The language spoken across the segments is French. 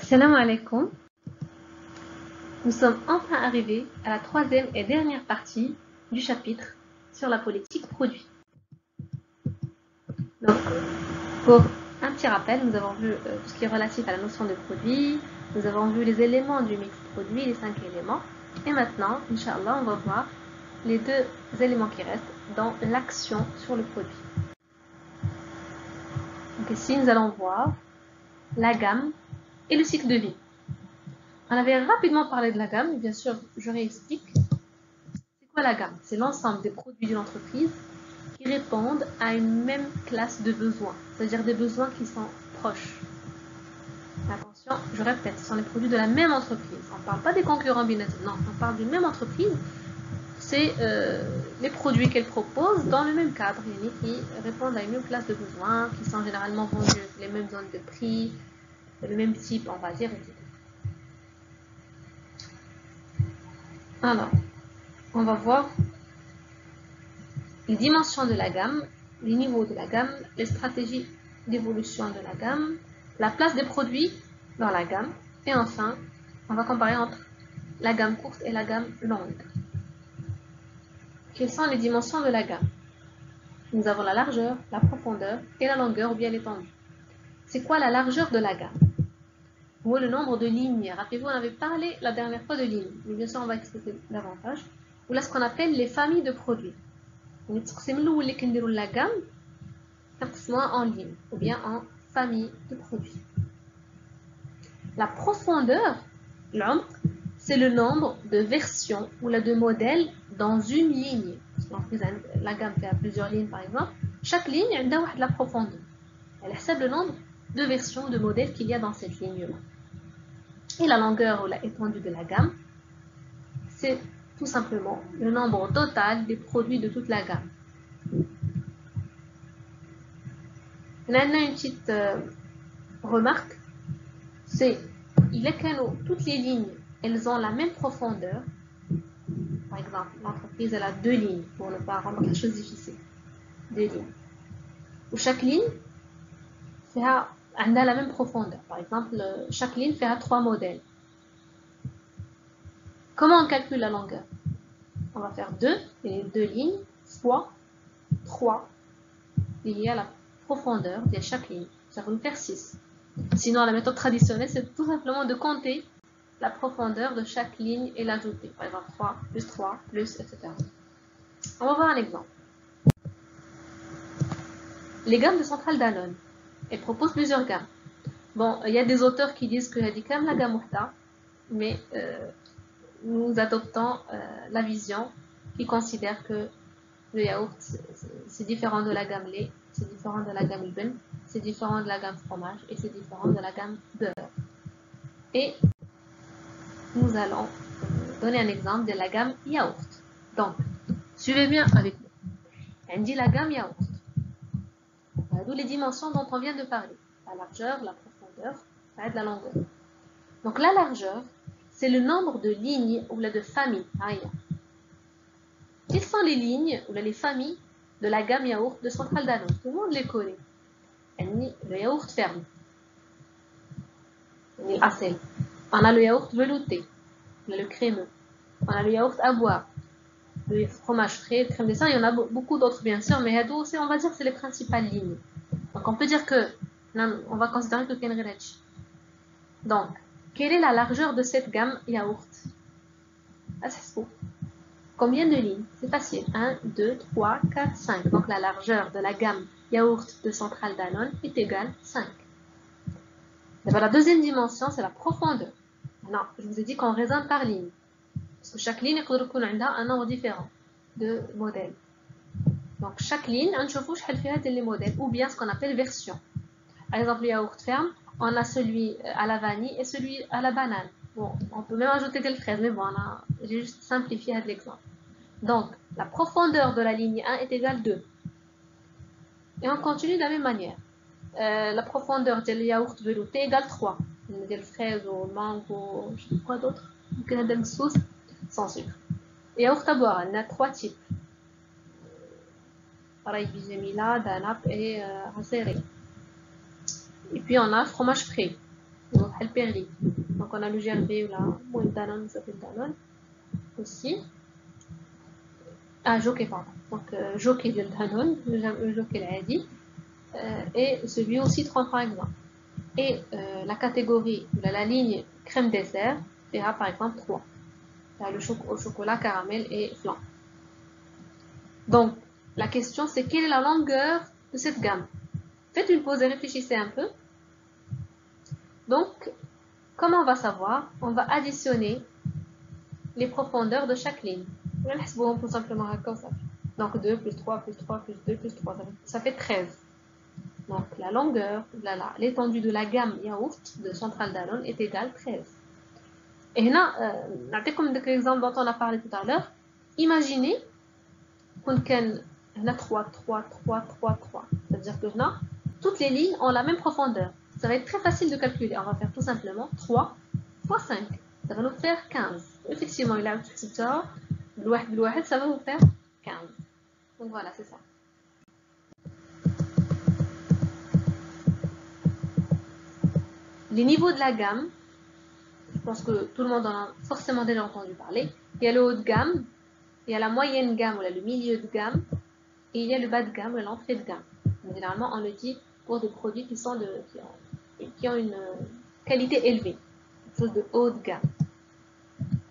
Salam alaikum. Nous sommes enfin arrivés à la troisième et dernière partie du chapitre sur la politique produit. Donc, pour un petit rappel, nous avons vu tout ce qui est relatif à la notion de produit, nous avons vu les éléments du mix produit, les 5 éléments, et maintenant, Inch'Allah, on va voir les 2 éléments qui restent dans l'action sur le produit. Donc ici, nous allons voir la gamme et le cycle de vie. On avait rapidement parlé de la gamme, et bien sûr, je réexplique. C'est quoi la gamme? C'est l'ensemble des produits d'une entreprise qui répondent à une même classe de besoins, c'est-à-dire des besoins qui sont proches. Attention, je répète, ce sont les produits de la même entreprise. On ne parle pas des concurrents binaires, non, on parle d'une même entreprise. C'est les produits qu'elle propose dans le même cadre, qui répondent à une même classe de besoins, qui sont généralement vendus les mêmes zones de prix, le même type, on va dire, etc. Alors, on va voir les dimensions de la gamme, les niveaux de la gamme, les stratégies d'évolution de la gamme, la place des produits dans la gamme, et enfin, on va comparer entre la gamme courte et la gamme longue. Quelles sont les dimensions de la gamme? Nous avons la largeur, la profondeur et la longueur ou bien l'étendue. C'est quoi la largeur de la gamme? Ou le nombre de lignes. Rappelez-vous, on avait parlé la dernière fois de lignes, mais bien sûr, on va expliquer davantage. Ou là, ce qu'on appelle les familles de produits. La gamme en ligne ou bien en famille de produits. La profondeur, c'est le nombre de versions ou de modèles dans une ligne. La gamme fait plusieurs lignes par exemple. Chaque ligne a de la profondeur. Elle estime le nombre de versions de modèles qu'il y a dans cette ligne-là. Et la longueur ou l'étendue de la gamme, c'est tout simplement le nombre total des produits de toute la gamme. On a une petite remarque, c'est il est que toutes les lignes, elles ont la même profondeur. Par exemple, l'entreprise elle a 2 lignes pour ne pas rendre la chose difficile. 2 lignes. Où chaque ligne a la même profondeur. Par exemple, chaque ligne fait 3 modèles. Comment on calcule la longueur? On va faire 2 lignes fois 3 liées à la profondeur de chaque ligne. Ça va nous faire 6. Sinon, la méthode traditionnelle, c'est tout simplement de compter la profondeur de chaque ligne et l'ajouter. Par exemple, 3 plus 3 plus, etc. On va voir un exemple. Les gammes de Centrale Danone. Elles proposent plusieurs gammes. Bon, il y a des auteurs qui disent que c'est comme la gamme Wahda, mais nous adoptons la vision qui considère que le yaourt, c'est différent de la gamme lait, c'est différent de la gamme ben, c'est différent de la gamme fromage et c'est différent de la gamme beurre. Et nous allons donner un exemple de la gamme yaourt. Donc, suivez bien avec nous. On dit la gamme yaourt. D'où les dimensions dont on vient de parler. La largeur, la profondeur, ça aide la longueur. Donc la largeur, c'est le nombre de lignes ou de familles. Quelles sont les lignes ou les familles de la gamme yaourt de Centrale Danone? Tout le monde les connaît. Le yaourt ferme. On a le yaourt velouté. On a le crémeux. On a le yaourt à boire. Le fromage frais, le crème dessin. Il y en a beaucoup d'autres bien sûr, mais on va dire que c'est les principales lignes. Donc on peut dire que on va considérer que Kenrelach. Donc, quelle est la largeur de cette gamme yaourt? Combien de lignes? C'est facile. 1, 2, 3, 4, 5. Donc la largeur de la gamme yaourt de Centrale Danone est égale à 5. D'abord, la deuxième dimension, c'est la profondeur. Non, je vous ai dit qu'on raisonne par ligne. Parce que chaque ligne a un nombre différent de modèles. Donc chaque ligne, on va les modèles, ou bien ce qu'on appelle version. Par exemple, le yaourt ferme, on a celui à la vanille et celui à la banane. Bon, on peut même ajouter des fraises, mais bon, j'ai juste simplifié l'exemple. Donc, la profondeur de la ligne 1 est égale à 2. Et on continue de la même manière. La profondeur du yaourt velouté est égale à 3. Des fraises ou mango, je sais pas quoi d'autre. Des sauces sans sucre. Et yaourt à boire, on a 3 types. Pareil, Bizemila, Danap et Rasseré. Et puis on a fromage frais. Donc, بحال بيرلي. Donc on a le GRB ou la moins Danone, ça s'appelle Danone aussi. Ah, Jockey, pardon. Donc Jockey de Danone, le Jockey العادي. Et celui au citron par exemple. Et la catégorie, la ligne crème dessert, fera par exemple 3. Au chocolat, caramel et flan. Donc, la question c'est quelle est la longueur de cette gamme? Faites une pause et réfléchissez un peu. Donc, comment on va savoir? On va additionner les profondeurs de chaque ligne. On va les tout simplement comme ça. Donc 2 plus 3 plus 3 plus 2 plus 3, ça fait 13. Donc la longueur, l'étendue de la gamme yaourt de Central Danone est égale à 13. Et là, comme l'exemple dont on a parlé tout à l'heure, imaginez qu'on a 3, 3, 3, 3, 3. C'est-à-dire que là, toutes les lignes ont la même profondeur. Ça va être très facile de calculer. On va faire tout simplement 3 fois 5. Ça va nous faire 15. Effectivement, il a un petit tort. Ça va vous faire 15. Donc voilà, c'est ça. Les niveaux de la gamme, je pense que tout le monde en a forcément déjà entendu parler. Il y a le haut de gamme, il y a la moyenne gamme ou le milieu de gamme, et il y a le bas de gamme ou l'entrée de gamme. Généralement, on le dit pour des produits qui ont une qualité élevée, quelque chose de haut de gamme.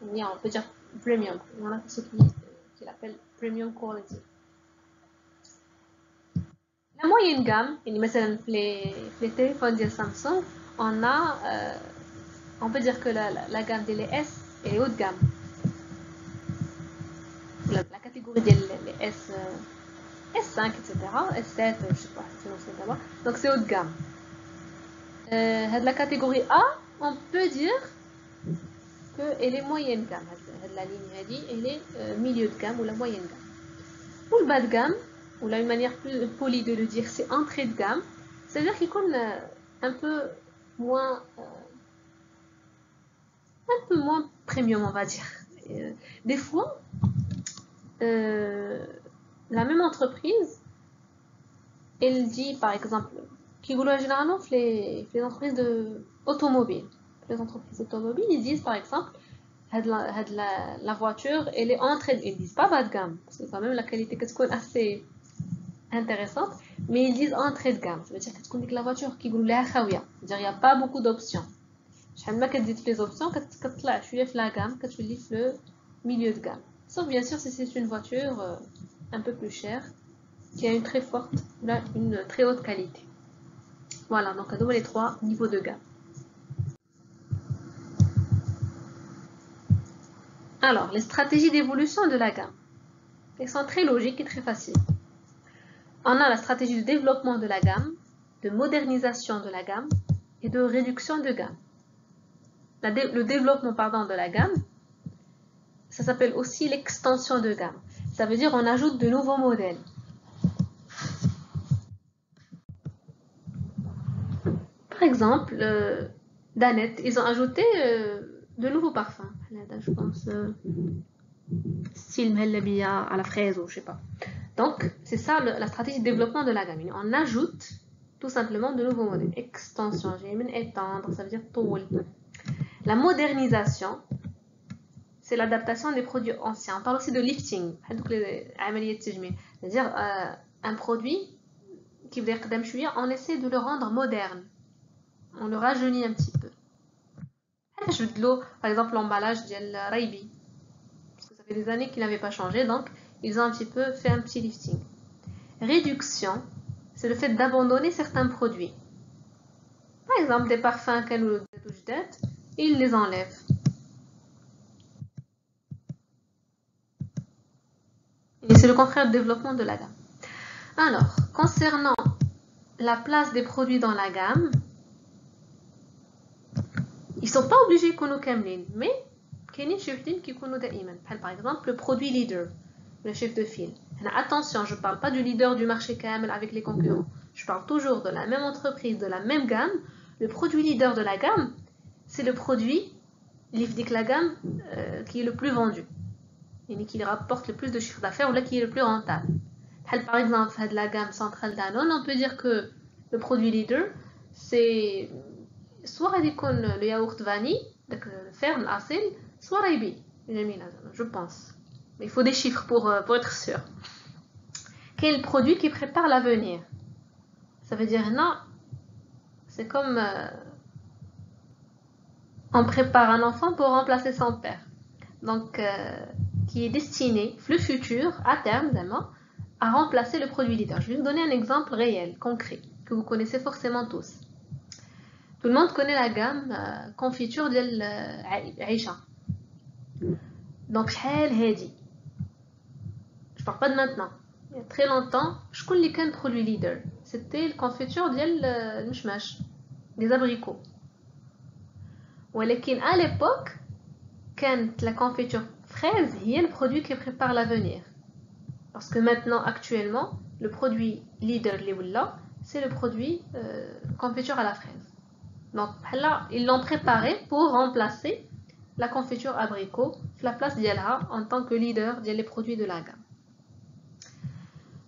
On peut dire premium. Il y en a ceux qui l'appellent premium quality. La moyenne gamme, les téléphones de Samsung, on peut dire que la gamme des S est haut de gamme. La catégorie des S, S5, etc., S7, je ne sais pas, c'est d'abord. Donc c'est haut de gamme. La catégorie A, on peut dire qu'elle est moyenne gamme. La ligne elle est milieu de gamme ou la moyenne gamme. Pour le bas de gamme, ou là une manière plus polie de le dire, c'est entrée de gamme. C'est-à-dire qu'il compte un peu moins premium, on va dire. Des fois, la même entreprise, elle dit par exemple, qui goulot généralement les entreprises automobiles. Les entreprises automobiles, ils disent par exemple, la voiture, elle est entrée, ils disent pas bas de gamme, parce que quand même la qualité est assez intéressante, mais ils disent entrée de gamme. Ça veut dire que la voiture qui goulot la khawia, c'est-à-dire il n'y a pas beaucoup d'options. شحال ما كتزيد les options كتطلع شويه في la gamme كتولي في le milieu de gamme. Sauf bien sûr si c'est une voiture un peu plus chère qui a une très haute qualité. Voilà, donc on a les 3 niveaux de gamme. Alors, les stratégies d'évolution de la gamme. Elles sont très logiques et très faciles. On a la stratégie de développement de la gamme, de modernisation de la gamme et de réduction de gamme. Le développement de la gamme, ça s'appelle aussi l'extension de gamme. Ça veut dire on ajoute de nouveaux modèles. Par exemple, Danette, ils ont ajouté de nouveaux parfums. Je pense style Mhellabia à la fraise ou je sais pas. Donc, c'est ça la stratégie de développement de la gamme. On ajoute tout simplement de nouveaux modèles. Extension, j'ai aimé étendre, ça veut dire toul. La modernisation, c'est l'adaptation des produits anciens. On parle aussi de lifting, c'est-à-dire un produit qui veut dire on essaie de le rendre moderne. On le rajeunit un petit peu. Je de l'eau, par exemple l'emballage de Raibi, parce que ça fait des années qu'il n'avait pas changé, donc ils ont un petit peu fait un petit lifting. Réduction, c'est le fait d'abandonner certains produits. Par exemple des parfums qu'elle ils les enlèvent. Et c'est le contraire du développement de la gamme. Alors, concernant la place des produits dans la gamme, ils ne sont pas obligés qu'on nous camlin, mais par exemple le produit leader, le chef de file. Attention, je ne parle pas du leader du marché camel avec les concurrents. Je parle toujours de la même entreprise, de la même gamme. Le produit leader de la gamme, c'est le produit la gamme qui est le plus vendu. Et qui rapporte le plus de chiffre d'affaires ou là qui est le plus rentable. Par exemple, de la gamme Central Danone, on peut dire que le produit leader, c'est soit soit غادي يكون le yaourt vanille داك الفيغ الاصيل soit رايبي جميله je pense mais il faut des chiffres pour être sûr. Quel produit qui prépare l'avenir? Ça veut dire non, c'est comme on prépare un enfant pour remplacer son père, donc qui est destiné le futur à terme vraiment à remplacer le produit leader. Je vais vous donner un exemple réel, concret, que vous connaissez forcément tous. Tout le monde connaît la gamme confiture de Aïcha. Donc شحال هادي. Je parle pas de maintenant. Il y a très longtemps, je connais qu'un produit leader. C'était la confiture de المشماش, des abricots. ولكن à l'époque, quand la confiture fraise, il y a le produit qui prépare l'avenir. Parce que maintenant, actuellement, le produit leader c'est le produit confiture à la fraise. Donc là, ils l'ont préparé pour remplacer la confiture abricot la place d'Yalha en tant que leader des produits de la gamme.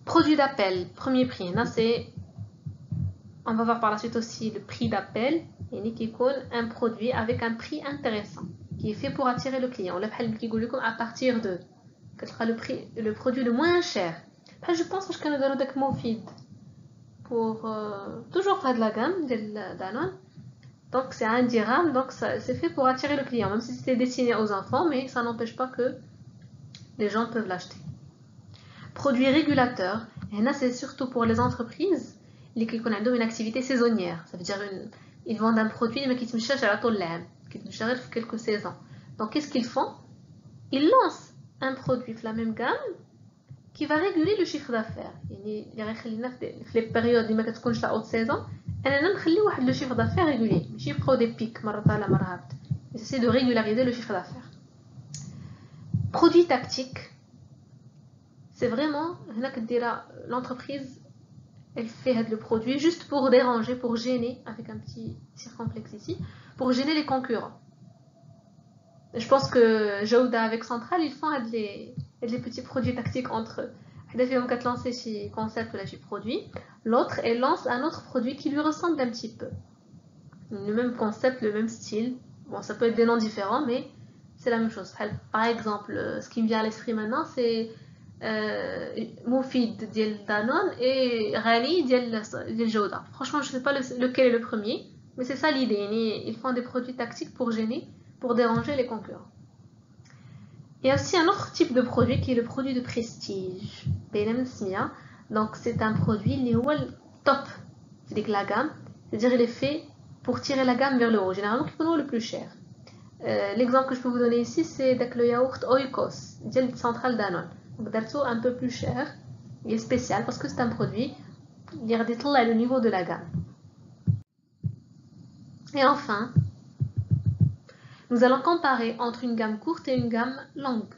Produit d'appel, premier prix. Là, on va voir par la suite aussi le prix d'appel. Et qui colle un produit avec un prix intéressant qui est fait pour attirer le client. À partir de le produit le moins cher. Je pense que je connais des Mofid pour toujours faire de la gamme de Danone. Donc c'est un dirham, donc c'est fait pour attirer le client, même si c'est destiné aux enfants, mais ça n'empêche pas que les gens peuvent l'acheter. Produit régulateur, et là c'est surtout pour les entreprises qui ont une activité saisonnière. Ça veut dire ils vendent un produit mais qui se cherche à la tollème, qui se cherche quelques saisons. Donc qu'est-ce qu'ils font? Ils lancent un produit de la même gamme qui va réguler le chiffre d'affaires. يعني اللي غيخلينا في les périodes اللي ما كتكونش la haute saison اننا نخلي واحد le chiffre d'affaires régulier ماشي يبقاو des pics مره طالع مره هابط. J'essaie de régulariser le chiffre d'affaires. Produit tactique, c'est vraiment هنا كديرها l'entreprise elle fait le produit juste pour déranger, pour gêner, avec un petit circonflexe ici, pour gêner les concurrents. Je pense que Jauda avec Central, ils font des petits produits tactiques entre eux. Ils vont lancer ce concept ou ce produit. L'autre, elle lance un autre produit qui lui ressemble un petit peu. Le même concept, le même style. Bon, ça peut être des noms différents, mais c'est la même chose. Par exemple, ce qui me vient à l'esprit maintenant, c'est Mofid ديال Danone et Rani ديال Jauda. Franchement, je ne sais pas lequel est le premier, mais c'est ça l'idée. Ils font des produits tactiques pour gêner, pour déranger les concurrents. Il y a aussi un autre type de produit qui est le produit de prestige. Donc c'est un produit qui est top de la gamme, c'est-à-dire il est fait pour tirer la gamme vers le haut. Généralement, qui est le plus cher. L'exemple que je peux vous donner ici, c'est le yaourt Oikos, de Central Danone. Donc d'être un peu plus cher, il est spécial parce que c'est un produit qui est le niveau de la gamme. Et enfin, nous allons comparer entre une gamme courte et une gamme longue.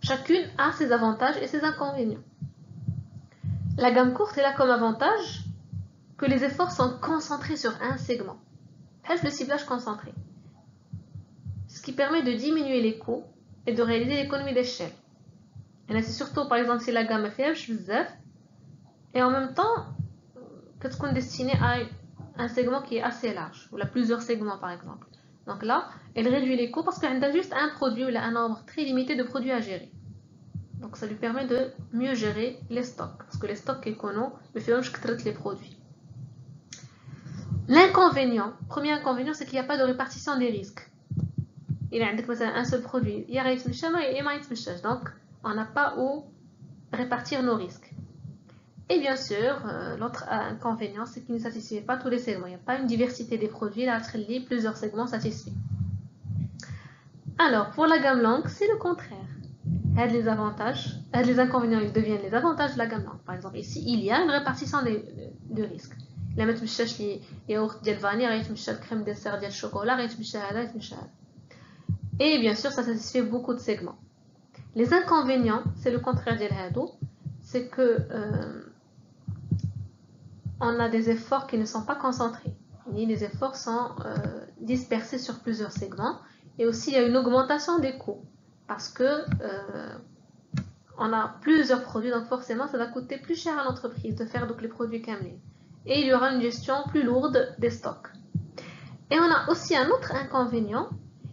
Chacune a ses avantages et ses inconvénients. La gamme courte est là comme avantage que les efforts sont concentrés sur un segment. Le ciblage concentré. Ce qui permet de diminuer les coûts et de réaliser l'économie d'échelle. Et là, c'est surtout, par exemple, si la gamme est faible, et en même temps, qu'est-ce qu'on est destiné à un segment qui est assez large, ou là, plusieurs segments, par exemple. Donc là, elle réduit les coûts parce qu'elle a juste un produit ou un nombre très limité de produits à gérer. Donc ça lui permet de mieux gérer les stocks, parce que les stocks économes ne font pas les produits. L'inconvénient, premier inconvénient, c'est qu'il n'y a pas de répartition des risques. Il y a un seul produit, il y a donc on n'a pas où répartir nos risques. Et bien sûr, l'autre inconvénient, c'est qu'il ne satisfait pas tous les segments. Il n'y a pas une diversité des produits, là, plusieurs segments satisfaits. Alors, pour la gamme longue, c'est le contraire. Les avantages, les inconvénients, ils deviennent les avantages de la gamme longue. Par exemple, ici, il y a une répartition de risques. Il y a les yaourts de vanille, la crème dessert de chocolat, et bien sûr, ça satisfait beaucoup de segments. Les inconvénients, c'est le contraire de l'hado, c'est que on a des efforts qui ne sont pas concentrés. Les efforts sont dispersés sur plusieurs segments. Et aussi, il y a une augmentation des coûts. Parce que on a plusieurs produits, donc forcément, ça va coûter plus cher à l'entreprise de faire donc, les produits Kamlin. Et il y aura une gestion plus lourde des stocks. Et on a aussi un autre inconvénient,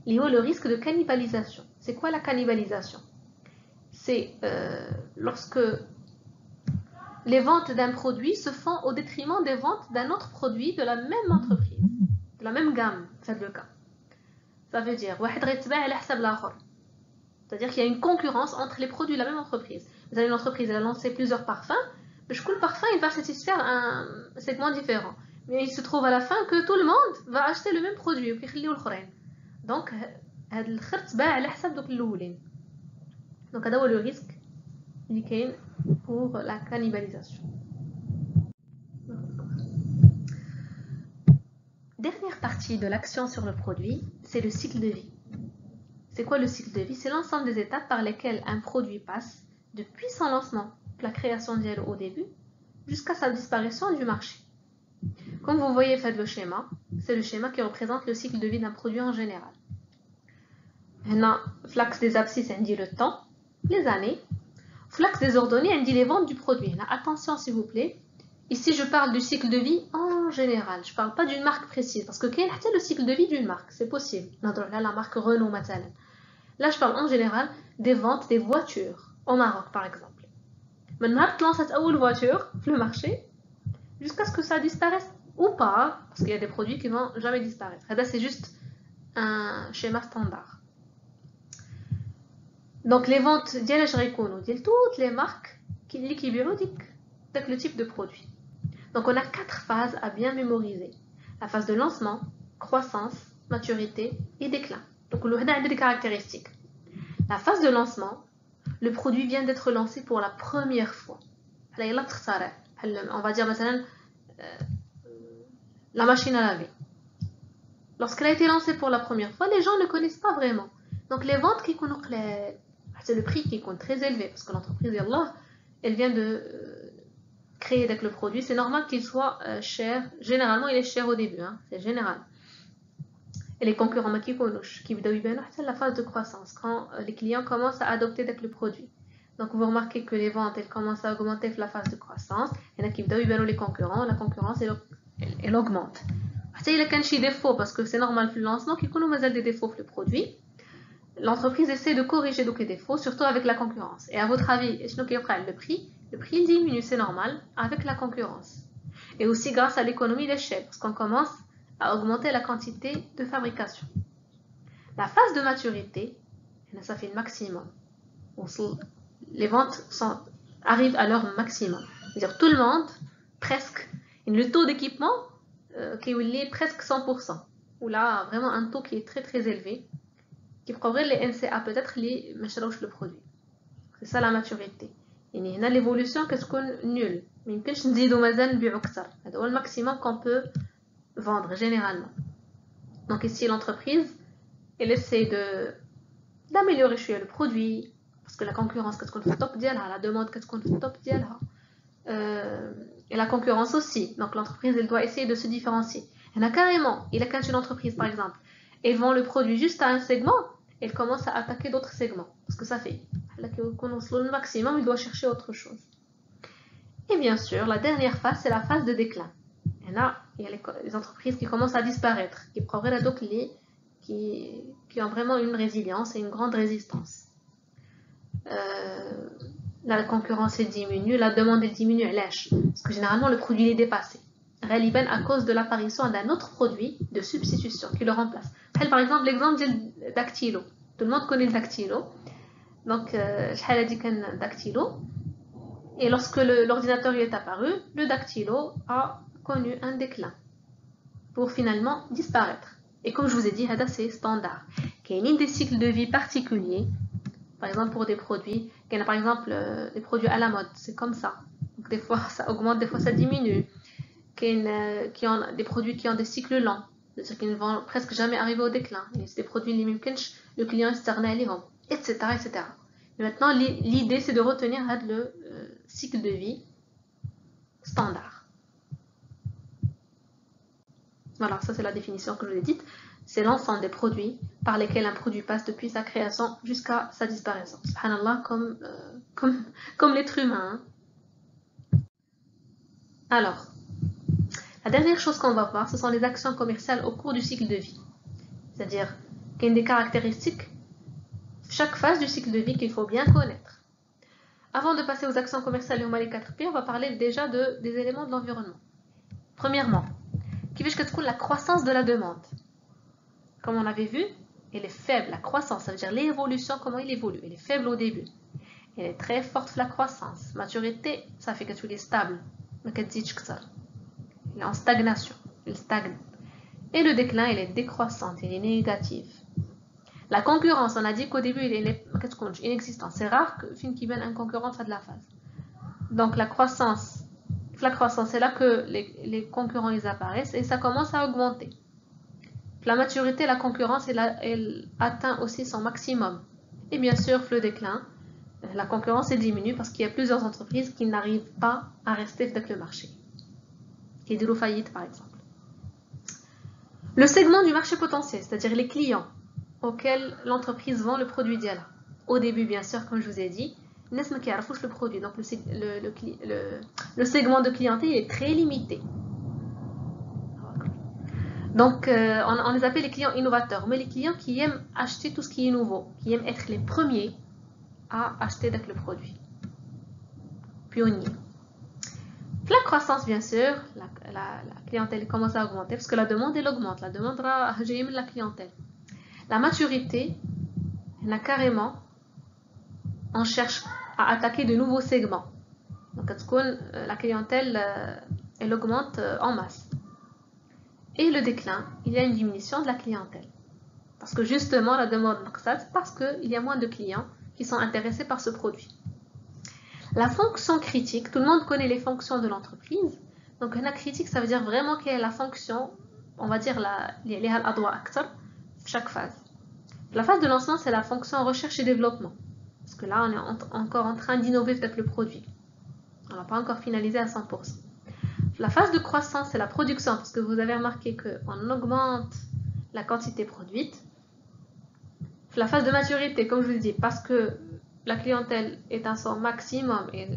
lié au risque de cannibalisation. C'est quoi la cannibalisation? C'est lorsque les ventes d'un produit se font au détriment des ventes d'un autre produit de la même entreprise, de la même gamme, c'est le cas. Ça veut dire, c'est-à-dire qu'il y a une concurrence entre les produits de la même entreprise. Vous avez une entreprise, elle a lancé plusieurs parfums, mais chaque parfum, il va satisfaire un segment différent. Mais il se trouve à la fin que tout le monde va acheter le même produit. Donc, donc, c'est le risque pour la cannibalisation. Dernière partie de l'action sur le produit, c'est le cycle de vie. C'est quoi le cycle de vie? C'est l'ensemble des étapes par lesquelles un produit passe depuis son lancement, la création d'elle au début, jusqu'à sa disparition du marché. Comme vous voyez, faites le schéma. C'est le schéma qui représente le cycle de vie d'un produit en général. L'axe des abscisses indique le temps, les années. L'axe des ordonnées indique les ventes du produit. Attention s'il vous plaît. Ici, je parle du cycle de vie en général. Je ne parle pas d'une marque précise. Parce que quand il y a le cycle de vie d'une marque, c'est possible. Là, la marque Renault, مثلا. Là, je parle en général des ventes des voitures au Maroc, par exemple. Maintenant, tu lances cette voiture sur le marché jusqu'à ce que ça disparaisse ou pas, parce qu'il y a des produits qui ne vont jamais disparaître. Et là, c'est juste un schéma standard. Donc, les ventes, toutes les marques qui équilibrent le type de produit. Donc, on a 4 phases à bien mémoriser. La phase de lancement, croissance, maturité et déclin. Donc, on a des caractéristiques. La phase de lancement, le produit vient d'être lancé pour la première fois. On va dire, la machine à laver. Lorsqu'elle a été lancée pour la première fois, les gens ne connaissent pas vraiment. Donc, les ventes qui connaissent, c'est le prix qui compte très élevé, parce que l'entreprise, elle vient de créer avec le produit. C'est normal qu'il soit cher. Généralement, il est cher au début, c'est général. Et les concurrents qui c'est la phase de croissance, quand les clients commencent à adopter avec le produit. Donc, vous remarquez que les ventes, elles commencent à augmenter dans la phase de croissance. Il y en a qui les concurrents, la concurrence, elle augmente. Il y a des défauts, parce que c'est normal le lancement, qu'il y a des défauts sur le produit. L'entreprise essaie de corriger donc les défauts, surtout avec la concurrence. Et à votre avis, le prix il diminue, c'est normal, avec la concurrence. Et aussi grâce à l'économie d'échelle, parce qu'on commence à augmenter la quantité de fabrication. La phase de maturité, ça fait le maximum. Les ventes arrivent à leur maximum. C'est-à-dire tout le monde, presque, le taux d'équipement qui est presque 100%. Ou là, vraiment un taux qui est très très élevé, qui prouverait les NCA, peut-être les machrouches le produit. C'est ça la maturité. Et l'évolution, qu'est-ce qu'on nul. Mais il peut c'est le maximum qu'on peut vendre généralement. Donc ici, l'entreprise, elle essaie d'améliorer le produit, parce que la concurrence, qu'est-ce qu'on fait top d'elle, la demande, qu'est-ce qu'on fait top d'elle, et la concurrence aussi. Donc l'entreprise, elle doit essayer de se différencier. Il y en a carrément, il y a une entreprise par exemple, elle vend le produit juste à un segment, elle commence à attaquer d'autres segments, parce que ça fait le maximum, il doit chercher autre chose. Et bien sûr, la dernière phase, c'est la phase de déclin. Et là, il y a les entreprises qui commencent à disparaître, qui progressent donc qui ont vraiment une résilience et une grande résistance. La concurrence diminue, la demande diminue, parce que généralement le produit est dépassé. À cause de l'apparition d'un autre produit de substitution qui le remplace. Par exemple, l'exemple du dactylo. Tout le monde connaît le dactylo. Donc, je dit qu'un dactylo. Et lorsque l'ordinateur est apparu, le dactylo a connu un déclin pour finalement disparaître. Et comme je vous ai dit, c'est standard. Il y a des cycles de vie particuliers, par exemple pour des produits, par exemple des produits à la mode, c'est comme ça. Donc, des fois ça augmente, des fois ça diminue. Qui ont des produits qui ont des cycles lents, c'est-à-dire qu'ils ne vont presque jamais arriver au déclin. C'est des produits les mêmes que le client externe à l'ivant, etc., etc. Et maintenant, l'idée, c'est de retenir le cycle de vie standard. Voilà, ça c'est la définition que je vous ai dite. C'est l'ensemble des produits par lesquels un produit passe depuis sa création jusqu'à sa disparition. Subhanallah, comme l'être humain. Alors, La dernière chose qu'on va voir, ce sont les actions commerciales au cours du cycle de vie. C'est-à-dire qu'il y a des caractéristiques, chaque phase du cycle de vie qu'il faut bien connaître. Avant de passer aux actions commerciales et aux les 4P, on va parler déjà des éléments de l'environnement. Premièrement, la croissance de la demande. Comme on avait vu, elle est faible. La croissance, ça veut dire l'évolution, comment il évolue. Elle est faible au début. Elle est très forte la croissance. Maturité, ça fait qu'elle est stable. Elle est en stagnation. Elle stagne. Et le déclin, elle est décroissante, elle est négative. La concurrence, on a dit qu'au début, elle est inexistante. C'est rare qu'une qui mène une concurrence à de la phase. Donc la croissance, c'est là que les concurrents ils apparaissent et ça commence à augmenter. La maturité, la concurrence, elle atteint aussi son maximum. Et bien sûr, le déclin, la concurrence elle diminue parce qu'il y a plusieurs entreprises qui n'arrivent pas à rester avec le marché. Qui est de faillite par exemple. Le segment du marché potentiel, c'est-à-dire les clients auxquels l'entreprise vend le produit d'Yala. Au début, bien sûr, comme je vous ai dit, les gens qui ne le produit. Donc le segment de clientèle est très limité. Donc on les appelle les clients innovateurs, mais les clients qui aiment acheter tout ce qui est nouveau, qui aiment être les premiers à acheter le produit. Pionnier. La croissance, bien sûr, la clientèle commence à augmenter parce que la demande elle augmente. La demande de la clientèle. La maturité, carrément, on cherche à attaquer de nouveaux segments. Donc, la clientèle, elle augmente en masse. Et le déclin, il y a une diminution de la clientèle. Parce que justement, la demande c'est parce qu'il y a moins de clients qui sont intéressés par ce produit. La fonction critique, tout le monde connaît les fonctions de l'entreprise. Donc, la critique, ça veut dire vraiment quelle est la fonction, on va dire, chaque phase. La phase de lancement, c'est la fonction recherche et développement. Parce que là, on est encore en train d'innover avec le produit. On n'a pas encore finalisé à 100%. La phase de croissance, c'est la production. Parce que vous avez remarqué qu'on augmente la quantité produite. La phase de maturité, comme je vous dis, parce que la clientèle est à son maximum et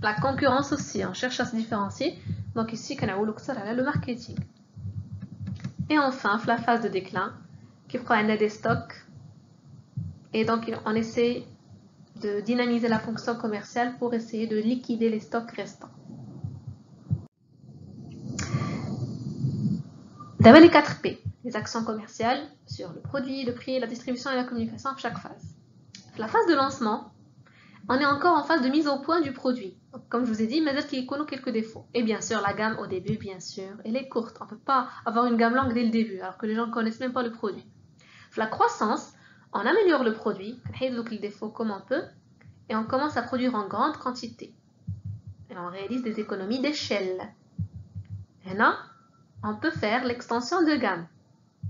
la concurrence aussi, on cherche à se différencier. Donc ici, on a le marketing. Et enfin, la phase de déclin, qui prend des stocks. Et donc, on essaie de dynamiser la fonction commerciale pour essayer de liquider les stocks restants. D'abord les 4P, les actions commerciales sur le produit, le prix, la distribution et la communication à chaque phase. La phase de lancement, on est encore en phase de mise au point du produit. Donc, comme je vous ai dit, mais qu'il y a quelques défauts. Et bien sûr, la gamme au début, bien sûr, elle est courte. On ne peut pas avoir une gamme longue dès le début, alors que les gens ne connaissent même pas le produit. La croissance, on améliore le produit, on réduit les défauts comme on peut, et on commence à produire en grande quantité. Et on réalise des économies d'échelle. Et là, on peut faire l'extension de gamme.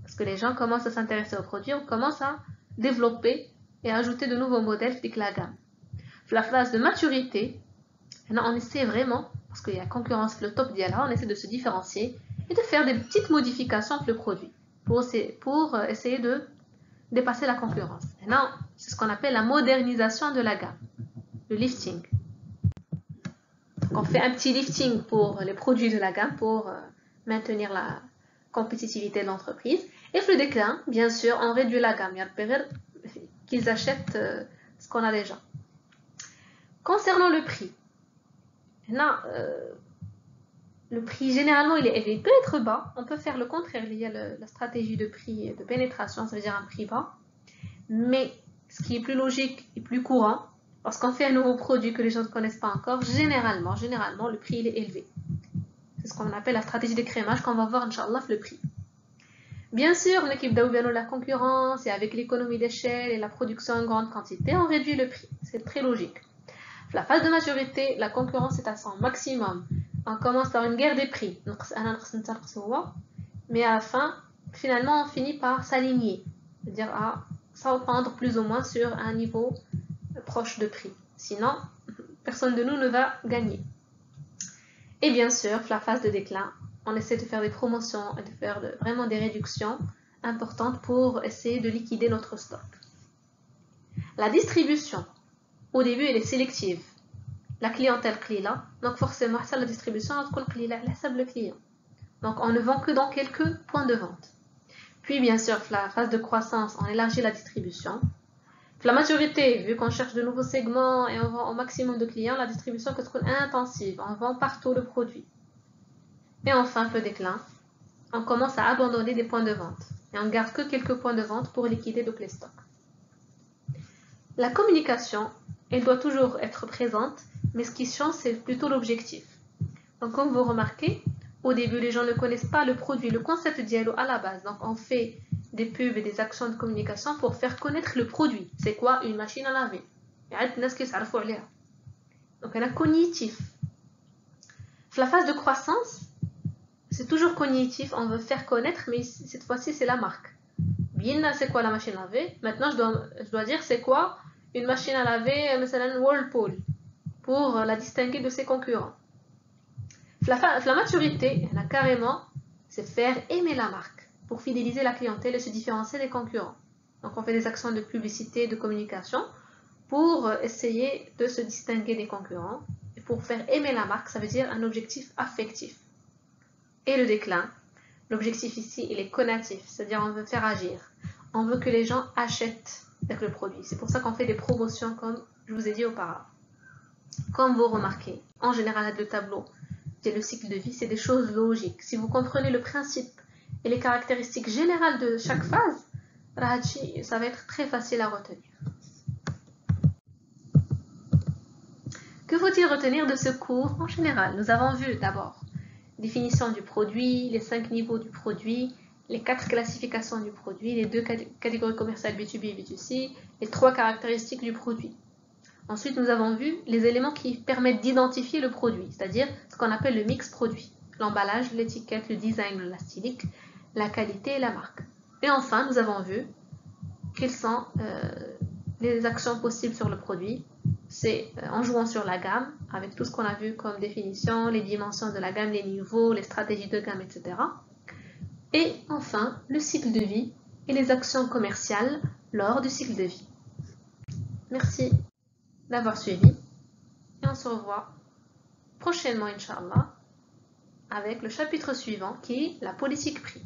Parce que les gens commencent à s'intéresser au produit, on commence à développer et à ajouter de nouveaux modèles avec la gamme. La phase de maturité, on essaie vraiment, parce qu'il y a concurrence, le top d'Yala, on essaie de se différencier et de faire des petites modifications avec le produit pour essayer de dépasser la concurrence. Maintenant, c'est ce qu'on appelle la modernisation de la gamme, le lifting. Donc, on fait un petit lifting pour les produits de la gamme pour maintenir la compétitivité de l'entreprise. Et le déclin, bien sûr, on réduit la gamme. Il y a le qu'ils achètent ce qu'on a déjà. Concernant le prix, là, le prix généralement il peut être bas. On peut faire le contraire. Il y a la stratégie de prix de pénétration, ça veut dire un prix bas. Mais ce qui est plus logique et plus courant, lorsqu'on fait un nouveau produit que les gens ne connaissent pas encore, généralement le prix il est élevé. C'est ce qu'on appelle la stratégie d'écrémage qu'on va voir, Inch'Allah, le prix. Bien sûr, on équipe d'Aoubano la concurrence et avec l'économie d'échelle et la production en grande quantité, on réduit le prix. C'est très logique. La phase de maturité, la concurrence est à son maximum. On commence par une guerre des prix. Mais à la fin, finalement, on finit par s'aligner. C'est-à-dire à s'entendre plus ou moins sur un niveau proche de prix. Sinon, personne de nous ne va gagner. Et bien sûr, la phase de déclin, on essaie de faire des promotions et de faire vraiment des réductions importantes pour essayer de liquider notre stock. La distribution, au début, elle est sélective. La clientèle qlila, donc forcément, la distribution, elle est qlila, elle le client. Donc, on ne vend que dans quelques points de vente. Puis, bien sûr, la phase de croissance, on élargit la distribution. La maturité, vu qu'on cherche de nouveaux segments et on vend au maximum de clients, la distribution peut être intensive. On vend partout le produit. Et enfin, le déclin, on commence à abandonner des points de vente. Et on ne garde que quelques points de vente pour liquider donc les stocks. La communication, elle doit toujours être présente, mais ce qui change, c'est plutôt l'objectif. Donc, comme vous remarquez, au début, les gens ne connaissent pas le produit, le concept Diallo à la base. Donc, on fait des pubs et des actions de communication pour faire connaître le produit. C'est quoi une machine à laver? Donc, elle a cognitif. La phase de croissance, c'est toujours cognitif. On veut faire connaître, mais cette fois-ci, c'est la marque. Bien, c'est quoi la machine à laver? Maintenant, je dois dire c'est quoi une machine à laver, مثلا Whirlpool, pour la distinguer de ses concurrents. La maturité, elle a carrément, c'est faire aimer la marque pour fidéliser la clientèle et se différencier des concurrents. Donc, on fait des actions de publicité, de communication pour essayer de se distinguer des concurrents. Et pour faire aimer la marque, ça veut dire un objectif affectif. Et le déclin, l'objectif ici, il est conatif, c'est-à-dire on veut faire agir. On veut que les gens achètent le produit. C'est pour ça qu'on fait des promotions comme je vous ai dit auparavant. Comme vous remarquez, en général, le tableau, c'est le cycle de vie, c'est des choses logiques. Si vous comprenez le principe et les caractéristiques générales de chaque phase, ça va être très facile à retenir. Que faut-il retenir de ce cours en général? Nous avons vu d'abord définition du produit, les 5 niveaux du produit, les 4 classifications du produit, les 2 catégories commerciales B2B et B2C, les 3 caractéristiques du produit. Ensuite, nous avons vu les éléments qui permettent d'identifier le produit, c'est-à-dire ce qu'on appelle le mix produit. L'emballage, l'étiquette, le design, la stylique, la qualité et la marque. Et enfin, nous avons vu quelles sont les actions possibles sur le produit. C'est en jouant sur la gamme, avec tout ce qu'on a vu comme définition, les dimensions de la gamme, les niveaux, les stratégies de gamme, etc. Et enfin, le cycle de vie et les actions commerciales lors du cycle de vie. Merci d'avoir suivi et on se revoit prochainement, Inch'Allah, avec le chapitre suivant qui est la politique prix.